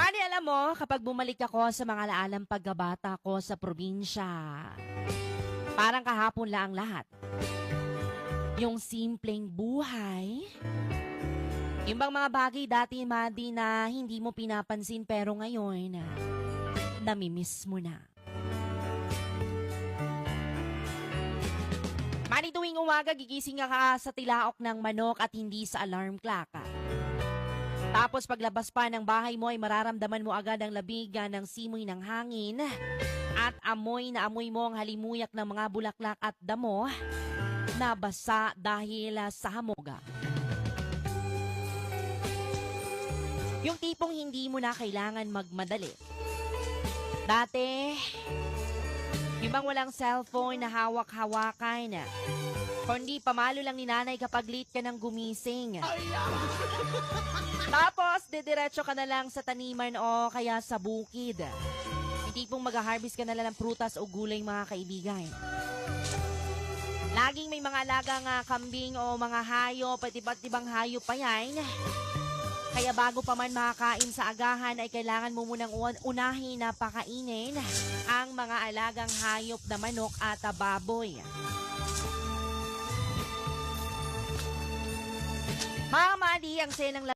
Mani, alam mo, kapag bumalik ako sa mga alaalang pagkabata ko sa probinsya, parang kahapon lang ang lahat. Yung simpleng buhay, yung bang mga bagay dati, Madi, na hindi mo pinapansin pero ngayon, namimiss mo na. Mani, tuwing umaga, gigising ka sa tilaok ng manok at hindi sa alarm clock. Tapos paglabas pa ng bahay mo ay mararamdaman mo agad ang labigan ng simoy ng hangin at amoy na amoy mo ang halimuyak ng mga bulaklak at damo na basa dahil sa hamoga. Yung tipong hindi mo na kailangan magmadali. Dati, yung bang walang cellphone na hawak-hawakan, kundi pamalo lang ni nanay kapag late ka ng gumising. Tapos, didiretso ka na lang sa taniman o kaya sa bukid. Hindi pong mag-harvest ka na lang ng prutas o gulay, mga kaibigan. Laging may mga alagang kambing o mga hayop, at iba't ibang hayop pa yan. Kaya bago pa man makakain sa agahan ay kailangan mo munang unahin na pakainin ang mga alagang hayop na manok at baboy. Mga Madi, ang senang